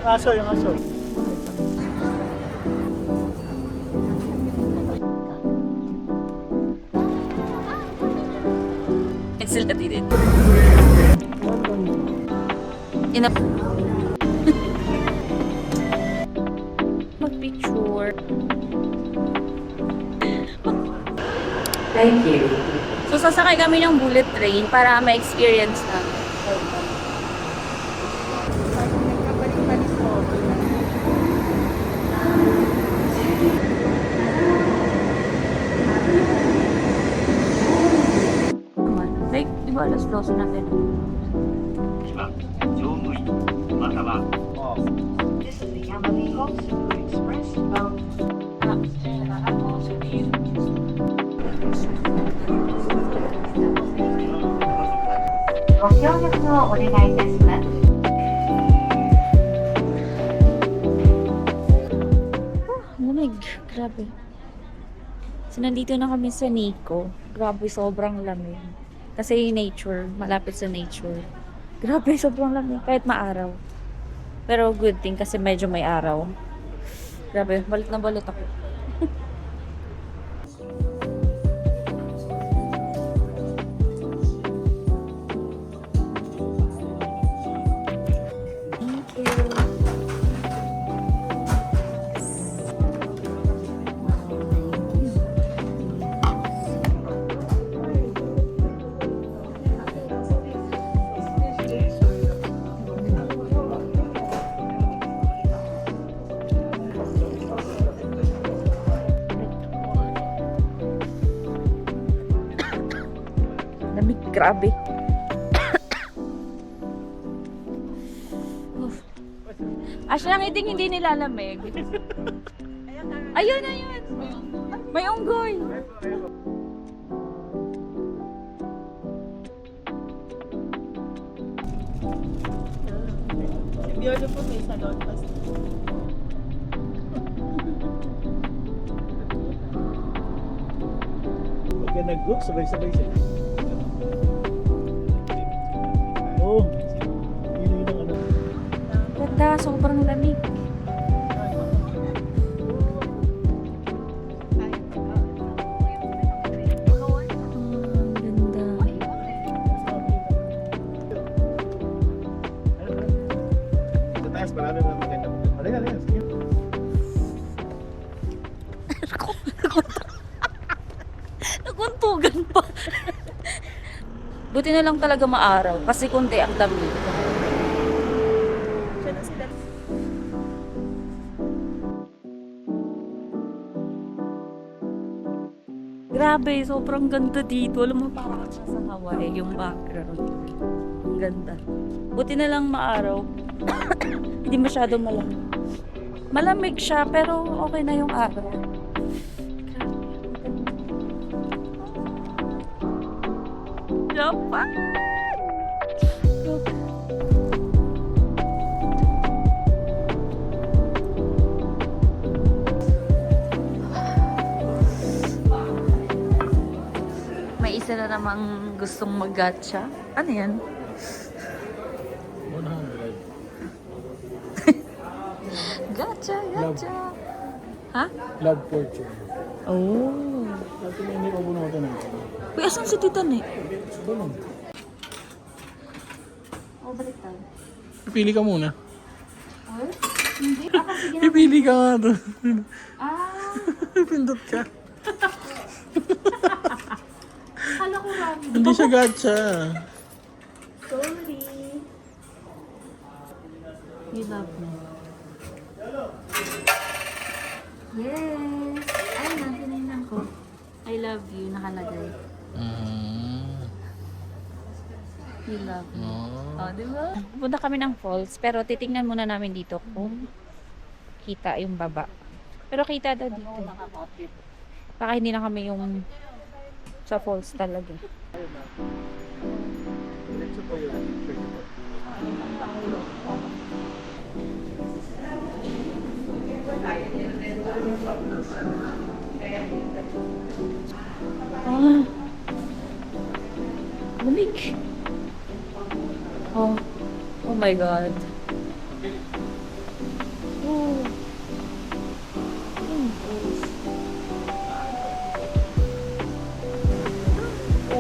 Aso, yung aso. Excel ka din. Mag-picture. Thank you. So, sasakay kami ng bullet train para ma-experience na. Like, di ba alas 12 natin? This is the Yamaliko Super Express bound. ご協力をお願いいたします。Lamig. Grabe. So, nandito na kami sa Nico. Grabe, sobrang lamig. Kasi nature, malapit sa nature. Grabe, sobrang lamig. Kahit maaraw. Pero good thing kasi medyo may araw. Grabe, balot na balot ako. Thank you. Lamig, grabe. Asya lang iting hindi nilalamig. Ayun, ayun. May unggoy. Si Bjorn po may salon. Pagka nag-book, sabay-sabay sila. Oo. Yun ang ano. Ganda, sobrang lamig. Ganda. Sa taas, marami na maganda. Halika, halika. Sige. Naguntugan pa. Buti na lang talaga maaraw kasi kunti ang dami. Grabe, sobrang ganda dito. Alam mo, parang siya sa Hawaii, yung background. Ang ganda. Buti na lang maaraw. Hindi masyado malamig. Malamig siya, pero okay na yung araw. Japan! May isa na namang gustong mag-gacha. Ano yan? 100. Gacha, gacha! Ha? Love fortune. Oh! Dati na hindi ko bunutin natin. Uy, asan si Titan eh? Doon. Oh, balik tayo. Pipili ka muna. Oh? Hindi. Ah, sige na. Pipili ka nga doon. Ah! Pindot ka. Kala ko rami. Hindi siya gacha. Sorry. You love me. Yes! Ay, natinignan ko. I love you, nakalagay. You love me. Oh, di ba? Punta kami ng falls, pero titingnan muna namin dito kung kita yung baba. Pero kita daw dito. Baka hindi na kami yung sa falls talaga. Ah. Lamig. Oh. Oh my God.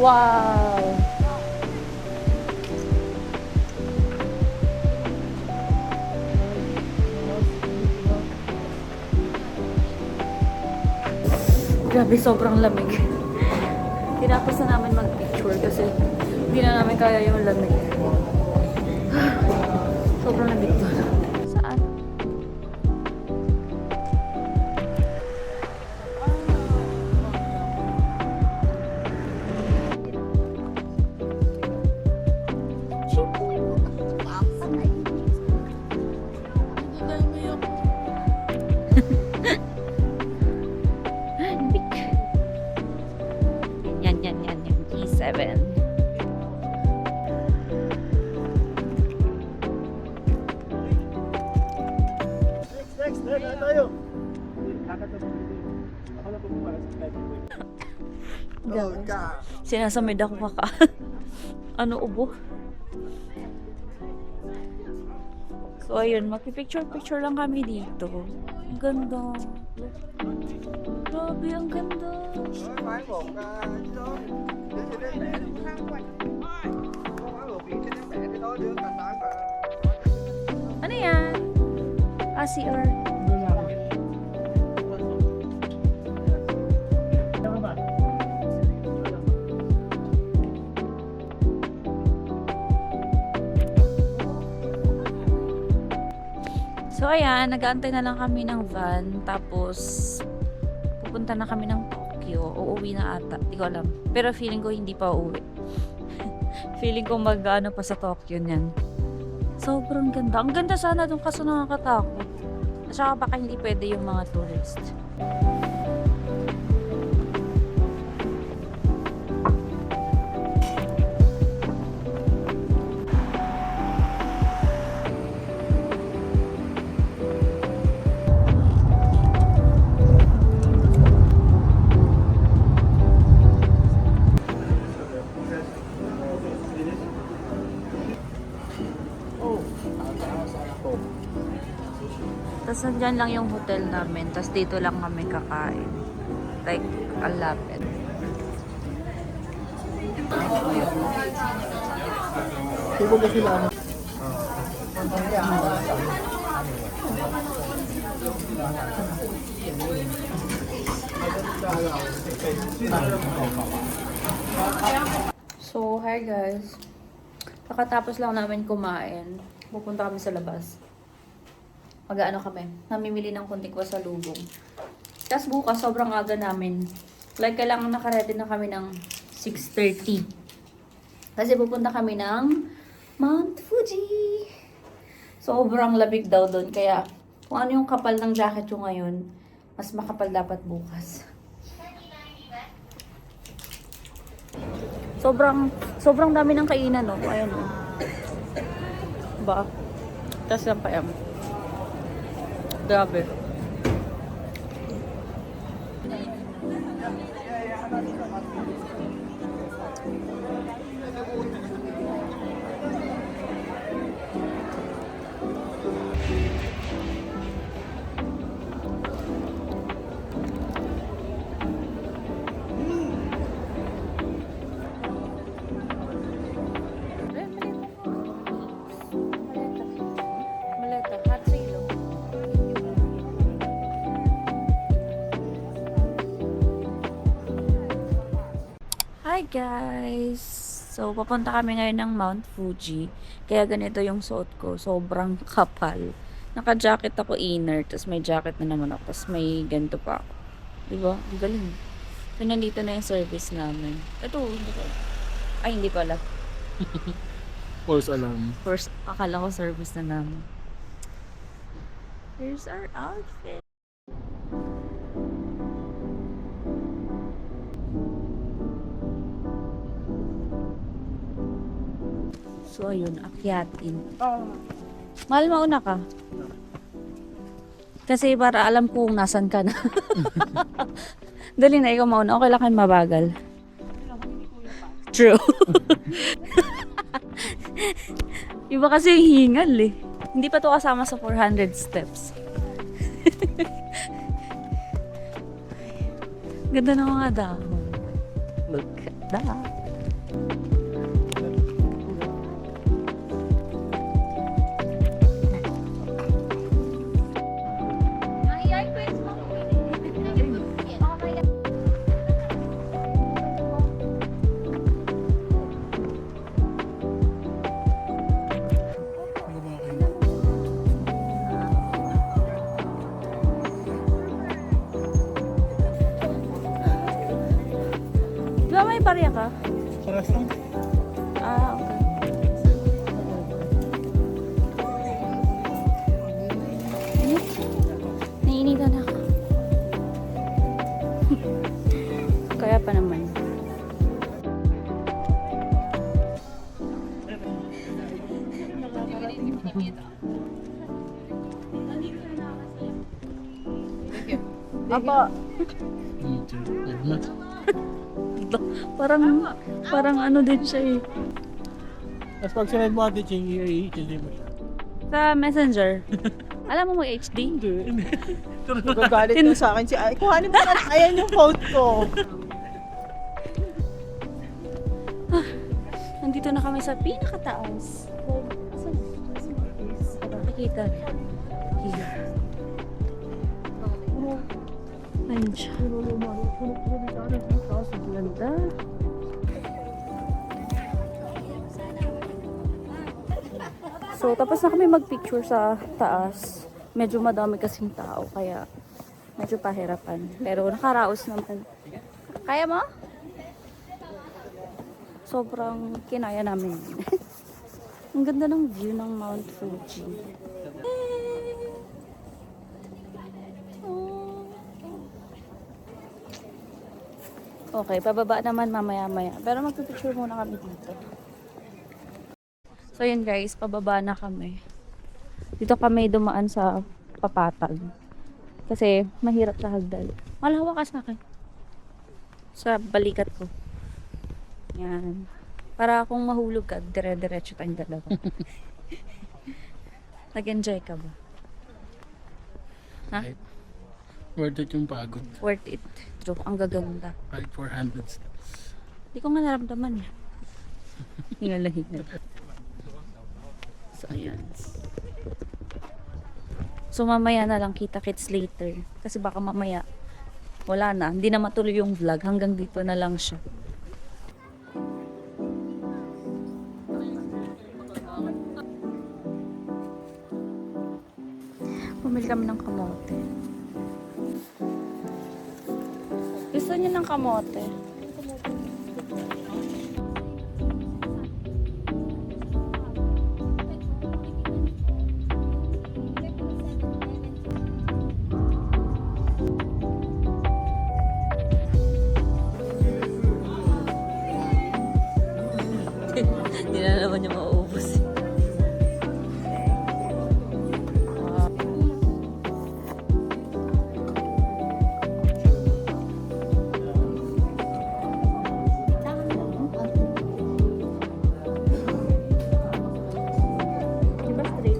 Wow! Grabe, sobrang lamig. Tinapos na namin mag-picture kasi hindi na namin kaya yung lamig. Sobrang lamig doon. Saan? Yan, yung G7. Next, na tayo. Kakatapos ko din. Ako na pumapala sa flight ko. Sinasamid ako kaka. Ano, ubo? So, ayun, magpipicture-picture lang kami dito. Ang ganda. Grabe, ang ganda. Ano yan? CR. So ayan, nag-aantay na lang kami ng van, tapos pupunta na kami ng Tokyo. Uuwi na ata, di ko alam. Pero feeling ko hindi pa uuwi. Feeling ko mag-ano pa sa Tokyo niyan. Sobrang ganda. Ang ganda sana doon kaso nakakatakot. At saka baka hindi pwede yung mga tourist. Tapos nandyan lang yung hotel namin. Tapos dito lang kami kakain. Like, ang lapit. Sibo ba sila? So, hi guys. Kakatapos lang namin kumain. Pupunta kami sa labas. Mag-ano kami. Namimili ng kunting pasalubong. Tapos bukas, sobrang aga namin. Like, kailangan nakaready na kami ng 6:30. Kasi pupunta kami ng Mount Fuji. Sobrang labig daw doon. Kaya, kung ano yung kapal ng jacket yung ngayon, mas makapal dapat bukas. Sobrang dami ng kainan, no? Ayan, no? Ba? Tapos lang pa yan. Grabe. Maleta. Hot sale. Hi guys! So, papunta kami ngayon ng Mount Fuji. Kaya ganito yung suot ko. Sobrang kapal. Naka-jacket ako inner. Tapos may jacket na naman ako. Tapos may ganito pa ako. Diba? Ang galing. So, nandito na yung service namin. Ito, hindi ko. Ay, hindi pala. False alarm. First, akala ko service na namin. Here's our outfit. So, ayun, akyatin. Mahal, mauna ka. Kasi para alam ko kung nasan ka na. Dali na, ikaw mauna. Okay lang kayo mabagal. True. Iba kasi yung hingal eh. Hindi pa to kasama sa 400 steps. Ganda ng mga dahon. Look at that. Korea ka? Paras lang. Ah, okay. Init. Naiinitan ako. Kaya pa naman. Apa? Parang ano din siya eh. Tapos pag sinend mo ate Ching, i-HD mo siya. Sa Messenger. Alam mo HD? Nagagalit na sa akin si Ay. Kuhanin mo na. Ayan yung phone ko. Nandito na kami sa pinakataas. Asan? Nakikita. Here. Ayun siya. Ganda. So, tapos na kami magpicture sa taas. Medyo madami kasing tao, kaya medyo pahirapan. Pero nakaraos naman. Kaya mo? Sobrang kinaya namin. Ang ganda ng view ng Mount Fuji. Okay, pababa naman mamaya-maya. Pero magpipicture muna kami dito. So yun guys, pababa na kami. Dito kami dumaan sa papatag. Kasi mahirap sa hagdan. Malawa ka sa akin. Sa balikat ko. Yan. Para kung mahulog ka, dire-diretso tayong dalawa. Nag-enjoy ka ba? Ha? Worth it yung pagod. Worth it. True. Ang gaganda. Kahit 400 steps. Hindi ko nga naramdaman eh. Hingal. So, ayan. So, mamaya na lang kita-kits later. Kasi baka mamaya wala na. Hindi na matuloy yung vlog. Hanggang dito na lang siya. Bumili kami ng kamote. Gusto niyo ng kamote? Hindi na naman niya mauubos. Diba straight?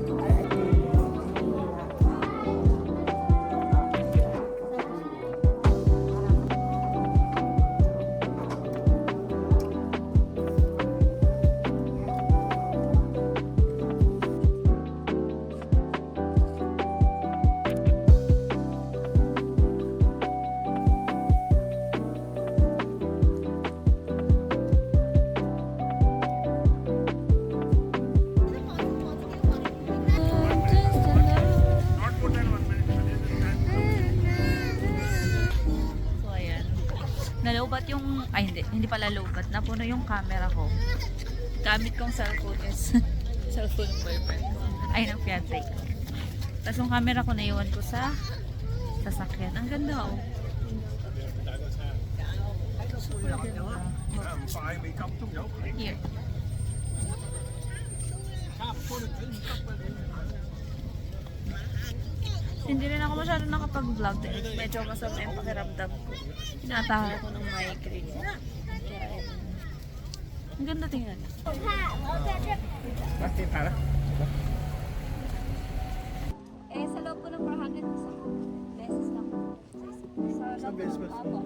So, ayan. Nalobat yung, ay hindi pala lobat. Napuno yung camera ko. Gamit kong cellphone is cellphone ng boyfriend. Ay, ng fiancé ko. Tapos yung camera ko naiwan ko sa sasakyan. Ang ganda oh. Here. Hindi rin ako masyado nakapag-vlog dahil medyo masama yung pakiramdam ko. Tinatahan ko ng migraine. Kaya, ayun. Ang ganda tingnan. Bakit para? Eh, sa loob po ng 400 isang beses lang po. Sa Isang loob beses po. ba? Apo.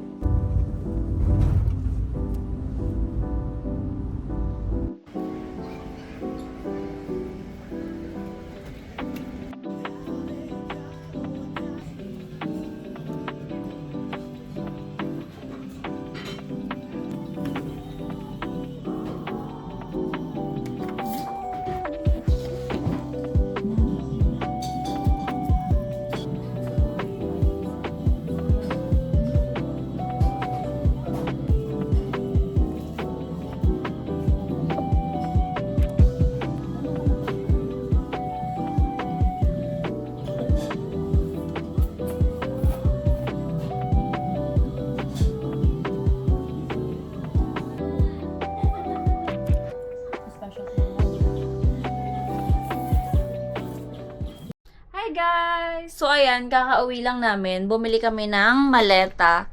guys! So ayan, kakauwi lang namin. Bumili kami ng maleta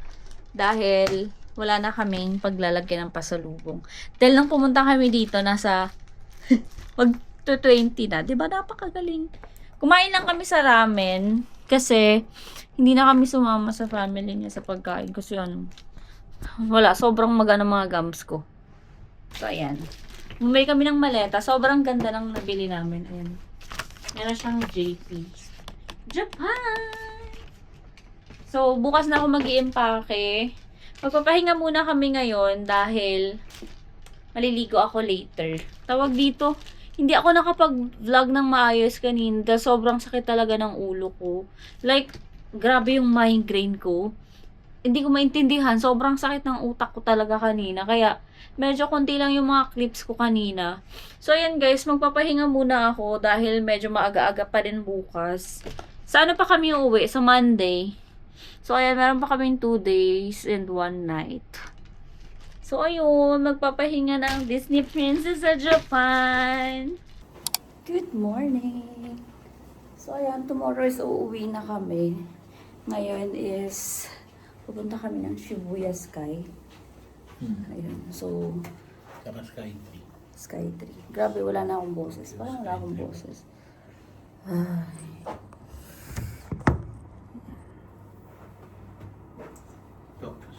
dahil wala na kaming paglalagyan ng pasalubong. Dahil nang pumunta kami dito, nasa mag to 20 na. Diba? Napakagaling. Kumain lang kami sa ramen kasi hindi na kami sumama sa family niya sa pagkain kasi ano, wala, sobrang magana mga gums ko. So ayan. Bumili kami ng maleta. Sobrang ganda ng nabili namin. Ayan. Meron siyang JP. Japan! So, bukas na ako mag-i-empake. Magpapahinga muna kami ngayon dahil maliligo ako later. Tawag dito, hindi ako nakapag-vlog ng maayos kanina dahil sobrang sakit talaga ng ulo ko. Like, grabe yung migraine ko. Hindi ko maintindihan. Sobrang sakit ng utak ko talaga kanina. Kaya, medyo konti lang yung mga clips ko kanina. So, ayan guys, magpapahinga muna ako dahil medyo maaga-aga pa din bukas. Sa ano pa kami uuwi? Sa Monday. So, ayan, meron pa kaming 2 days and 1 night. So, ayun, magpapahinga na ang Disney Princess sa Japan. Good morning! So, ayan, tomorrow is uuwi na kami. Ngayon is, pupunta kami ng Shibuya Sky. Ayun, so, Saka Sky Sky 3. Grabe, wala na akong boses. Parang wala akong boses. Ay.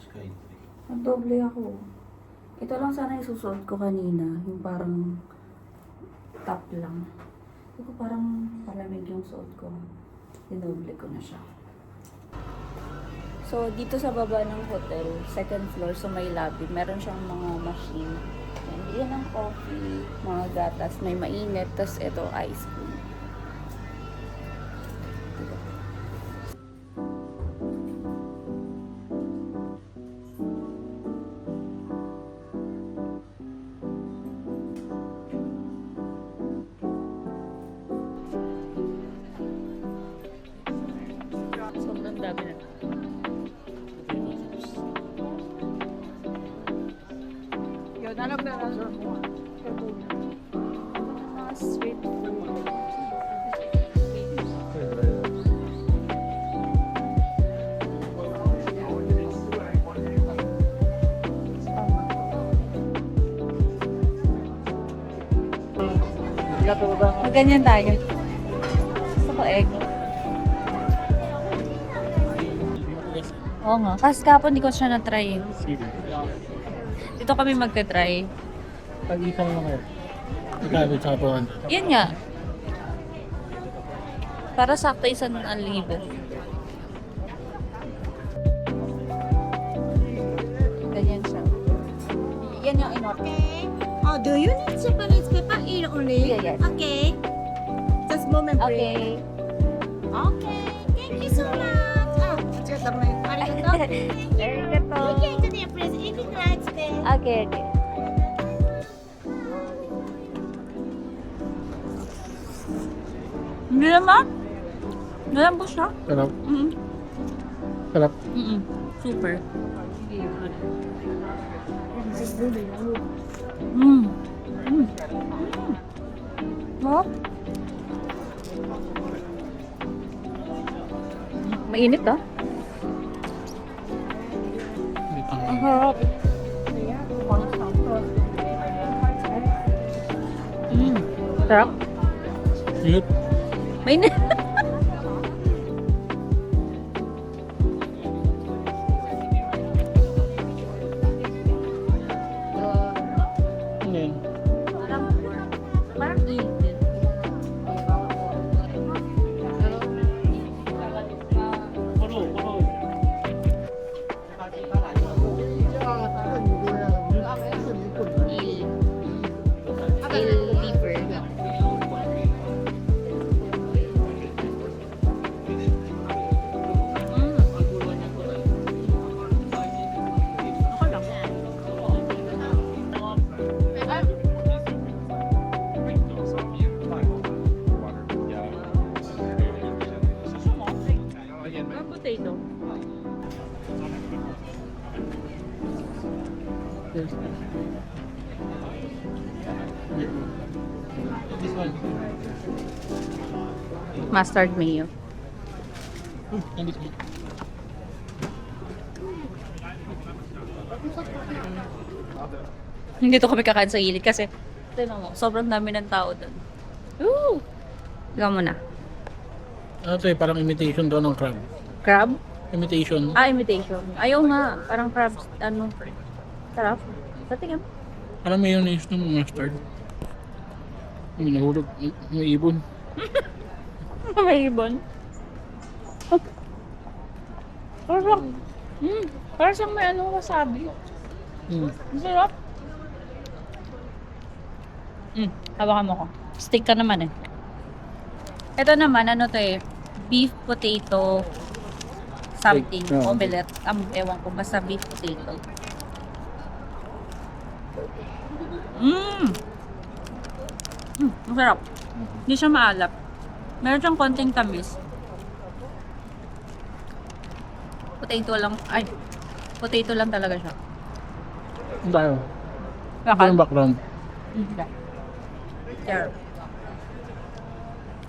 Sky Ang doble ako. Ito lang sana yung susuot ko kanina. Yung parang top lang. Ito ko parang palamig yung suot ko. Dinoble ko na siya. So, dito sa baba ng hotel, second floor, sa may lobby, meron siyang mga machine. Yan ang coffee, mga gatas, may mainit, tas ito ice cream. Diba? Sobrang dami na. Yun, alam na lang. Street food. Ganyan tayo. Gusto ko egg. Oo nga. Kasi kapon hindi ko siya na-try. Dito kami magta-try. Pag-isang mga magkano sa katawan? Yan nga. Para sakto 1,000. Ganyan siya. Yan yung in-order. Oh, do you need Japanese pepper in only? Yeah, yes. Okay. Just moment, please. Okay. Okay. Thank you so much. Ah, just a minute. Arigato. Arigato. Okay, today, please. Eating rice, please. Okay, okay. Hindi naman. Malambot siya. Sarap. Mm-hmm. Sarap. Mm-hmm. Super. Mm. Mm. Mo? Mainit ah. Ang harap. Mm. Sarap. Cute. Mainit. Ano yun? Parang init. Il liver. Mustard mayo. Hindi to kami kakain sa gilid kasi tignan mo, sobrang dami ng tao doon. Woo! Ikaw muna. Ano to eh, parang imitation to ng crab. Crab? Imitation. Ah, imitation. Ayaw nga. Parang crabs, ano. Sarap. Patingin. Parang mayonnaise ng mustard. May nahulog, may ibon. May ibon. Parang, parang siyang may ano wasabi. Mm. Ang sarap. Hawakan mo ko. Stick ka naman eh. Ito naman, ano to eh, beef potato something, Steak, oh. omelette. Ewan ko, basta beef potato. Ang sarap. Hindi siya maalap. Meron siyang konting tamis. Potato lang, potato lang talaga siya. Ano tayo? Ito Bakal? yung background. There.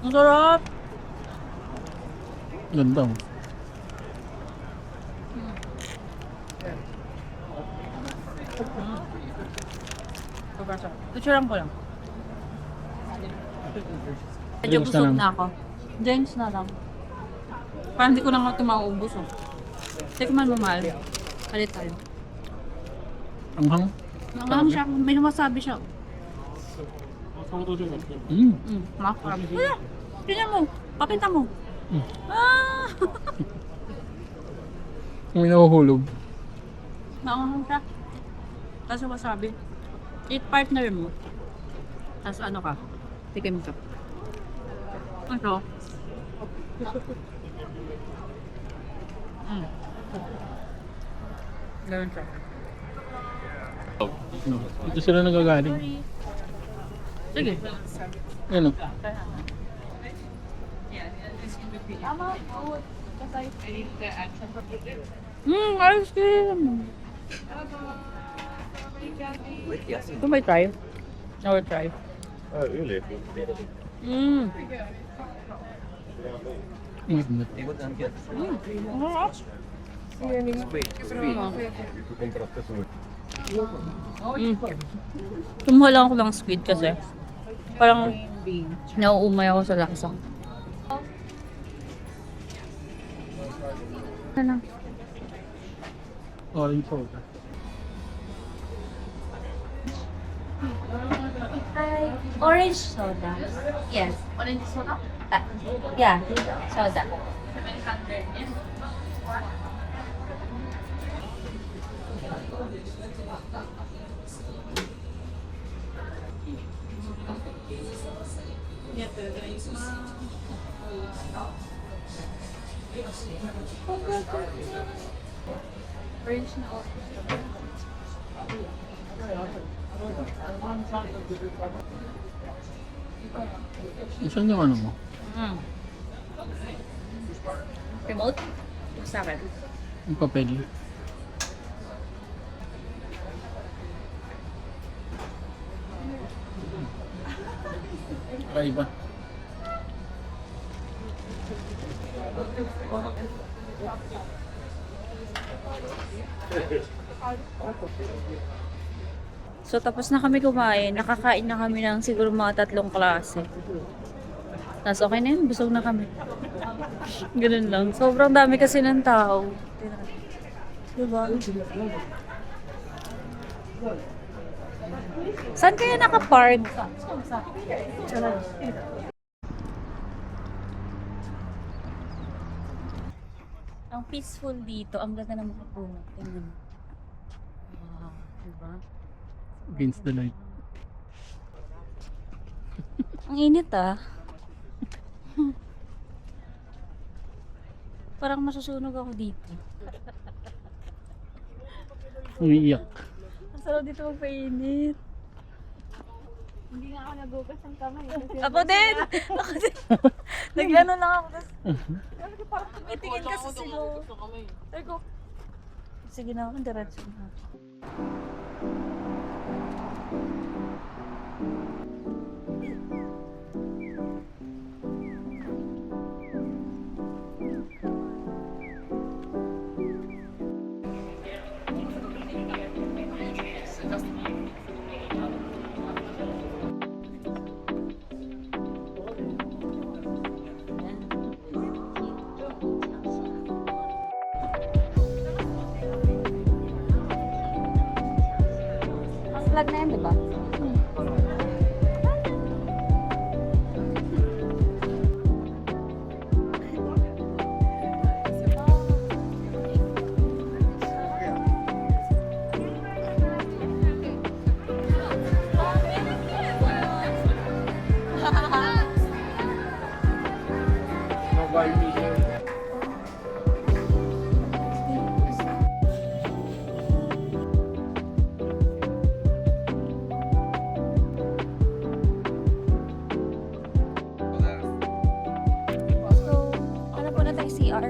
Ang sarap. Ganda. Oh. Tuturan ko lang. Medyo Drinks na busog lang. na ako. Drinks na lang. Parang hindi ko na nga ito mauubos. Oh. Tikman mo, mahal. Kalit tayo. Ang hang. Nangang siya. May wasabi siya. Makarap. Wala. Tingnan mo. Pakita mo. Ah! May nahuhulog. Nangang siya. Tapos wasabi. Eat partner mo. Tapos ano ka? Tikim ka. Ito. Ganun siya. Ito sila nagagaling. Sige. Ano? Ice cream! Ito may try? I will try. Oh, really? Tumuha lang ako ng squid kasi parang nauumay ako sa lasa. Ano? Orange soda. Orange soda. Yes. Orange soda? Yeah, soda. Saan yung ano mo? Remote? Sa akin. Yung papel. Kakaiba. So tapos na kami kumain, nakakain na kami ng siguro mga 3 klase. Tapos okay na yun, busog na kami. Ganun lang. Sobrang dami kasi ng tao. Diba? Saan kaya nakapark? Ang peaceful dito, ang ganda ng mga puno. Tingnan mo. Wow, diba? Against the light. Ang init ah. Parang masusunog ako dito. Umiiyak. Ang sarap dito magpainit. Hindi nga ako nagugas ng kamay. Ako din! Ako din! Nag-ano lang ako. Tapos, tumitingin kasi sila. Sabi ko, sige na ako, diretso na. Vlog na yan, di ba? So, ano po na tayo CR?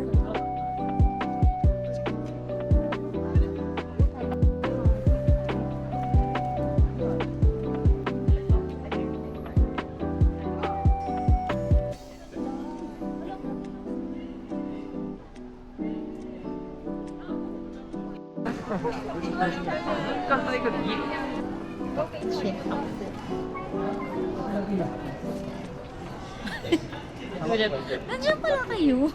Nandiyan pala kayo.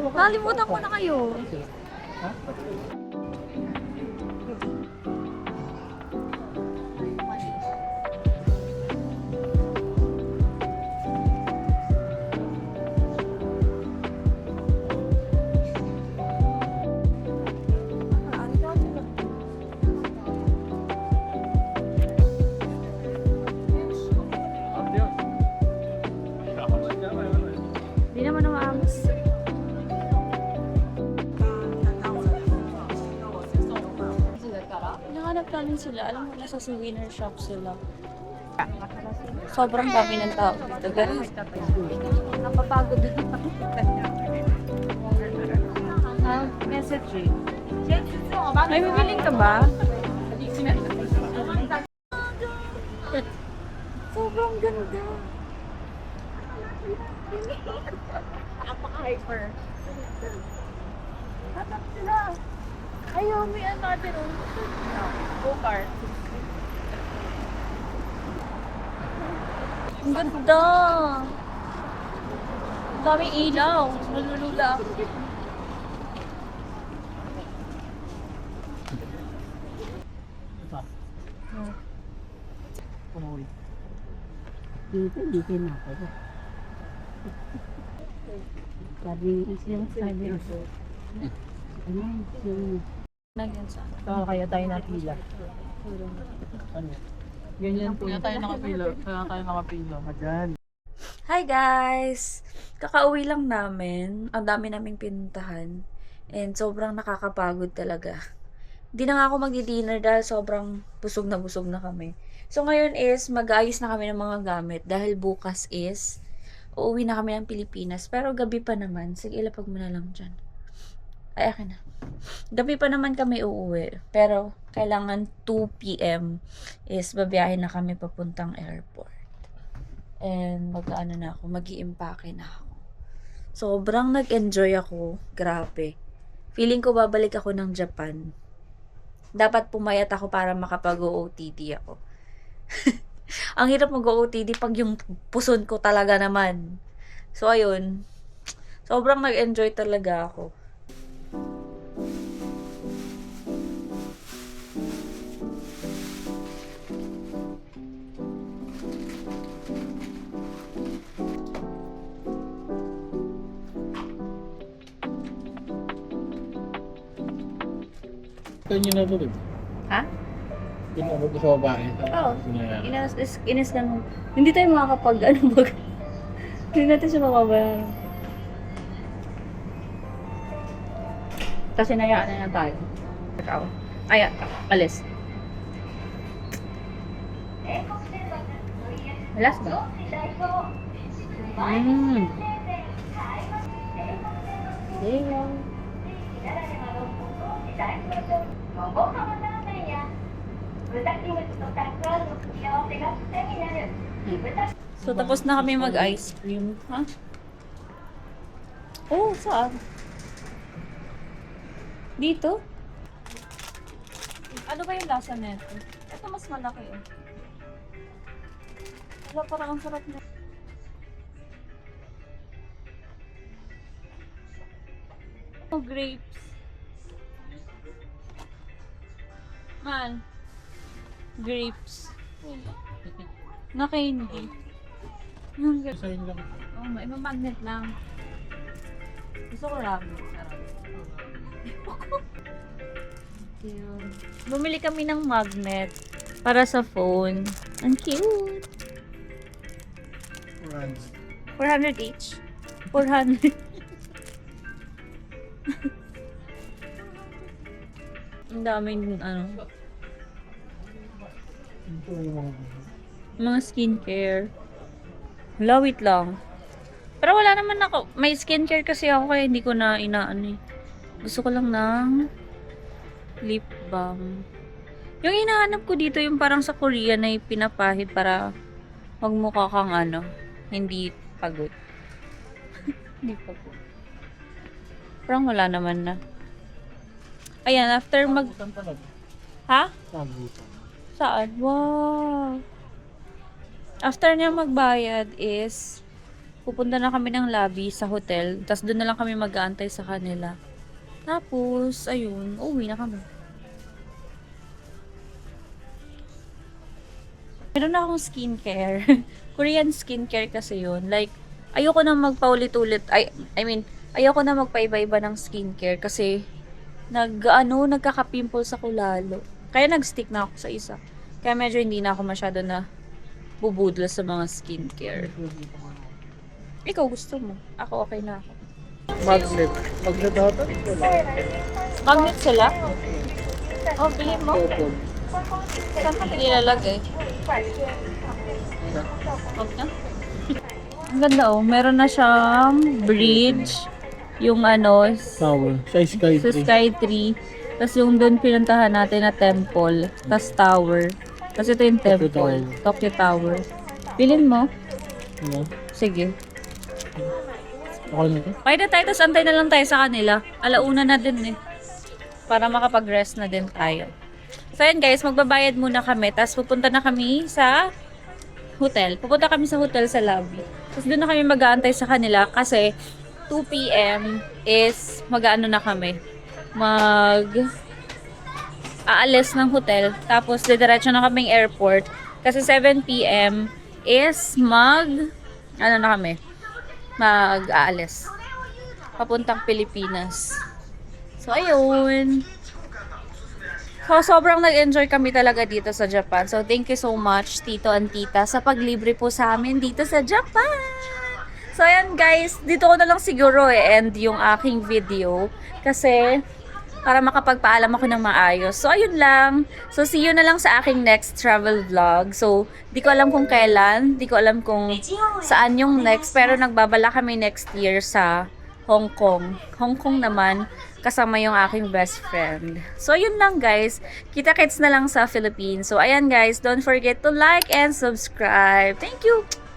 Nakalimutan ko na kayo. Hindi naman umaamos. Hinahanap namin sila. Alam mo, nasa souvenir shop sila. Sobrang dami ng tao dito. Guys, napapagod din ako. Message eh. May bibiling ka ba? Sobrang ganda. Napaka-hyper. Hanap sila. Ayaw, may ano natin. Go-kart. Ang ganda. Ang daming ilaw. Nalulula ako. Dito na ako. Sabi siya sabi ko. Nagyan sana. Kaya tayo napila. Ano? Ganyan po. Kaya tayo nakapila. Kaya tayo nakapila. Ayan. Hi guys! Kakauwi lang namin. Ang dami naming pinuntahan. And sobrang nakakapagod talaga. Hindi na nga ako magdi-dinner dahil sobrang busog na kami. So ngayon is mag-aayos na kami ng mga gamit dahil bukas is uuwi na kami ng Pilipinas. Pero gabi pa naman. Sige, ilapag mo na lang dyan. Ay, akin na. Gabi pa naman kami uuwi. Pero kailangan 2 p.m. is babiyahin na kami papuntang airport. And mag-ano na ako, mag-i-impake na ako. Sobrang nag-enjoy ako. Grabe. Feeling ko babalik ako ng Japan. Dapat pumayat ako para makapag-OOTD ako. Ang hirap mag-OOTD pag yung puson ko talaga naman. So, ayun. Sobrang nag-enjoy talaga ako. Ganyan na ito. Ha? Ginamot ko sa babae. Oo. Inis lang. Hindi tayo makakapag, ano ba? Hindi natin siya makabayaran. Kasi nayaan na tayo. Ikaw. Ay, alis. Alas ba? So, tapos na kami mag-ice cream. Ha? Oh, saan? Dito? Ano ba yung lasa nito? Ito mas malaki eh. Wala, parang ang sarap na. Oh, grapes. Man. Grapes. Na candy. Yung Sign lang. oh, may magnet lang. Gusto ko ramen. Sarap. Cute. Bumili kami ng magnet para sa phone. Ang cute. Friends. 400 each. 400. Ang daming ano, Ito yung mga skincare. Wala, wait lang. Pero wala naman ako. May skincare kasi ako kaya hindi ko na inaano eh. Gusto ko lang ng lip balm. Yung hinahanap ko dito yung parang sa Korea na pinapahid para magmukha kang ano, hindi pagod. Hindi pagod. Parang wala naman na. Ayan, after Saan talaga? Ha? Saan dito? Saan? Wow! After niya magbayad is pupunta na kami ng lobby sa hotel. Tapos doon na lang kami mag-aantay sa kanila. Tapos, ayun, uwi na kami. Meron na akong skincare. Korean skincare kasi yun. Like, ayoko na magpaulit-ulit. I mean, ayoko na magpaiba-iba ng skincare kasi nagkaka-pimples ako lalo. Kaya nag-stick na ako sa isa. Kaya medyo hindi na ako masyado na bubudla sa mga skincare. Ikaw gusto mo. Ako okay na ako. Magnet. Magnet ata? Magnet sila? Oh, bili mo. Saan ka nilalagay? Huwag na. Ang ganda oh. Meron na siyang bridge. Yung ano, Tower. Sa Sky sa 3. Sky Tree. Tapos yung doon pinuntahan natin na temple. Tapos tower. Tapos ito yung temple. Tower. Tokyo Tower. Bilhin mo? Ano? Sige. Okay na ito? Pwede tayo, tapos antay na lang tayo sa kanila. Alauna na din eh. Para makapag-rest na din tayo. So yun guys, magbabayad muna kami. Tapos pupunta na kami sa hotel. Pupunta kami sa hotel sa lobby. Tapos doon na kami mag-aantay sa kanila kasi 2 p.m. is mag-ano na kami. Aalis ng hotel. Tapos didiretso na kaming airport. Kasi 7 p.m. is mag-aalis. Papuntang Pilipinas. So, ayun. So, sobrang nag-enjoy kami talaga dito sa Japan. So, thank you so much, Tito and Tita, sa paglibre po sa amin dito sa Japan. So, ayan guys. Dito ko na lang siguro end yung aking video. Kasi, para makapagpaalam ako ng maayos. So, ayun lang. So, see you na lang sa aking next travel vlog. So, di ko alam kung kailan. Di ko alam kung saan yung next. Pero nagbabala kami next year sa Hong Kong. Hong Kong naman, kasama yung aking best friend. So, yun lang guys. Kita-kits na lang sa Philippines. So, ayan guys. Don't forget to like and subscribe. Thank you!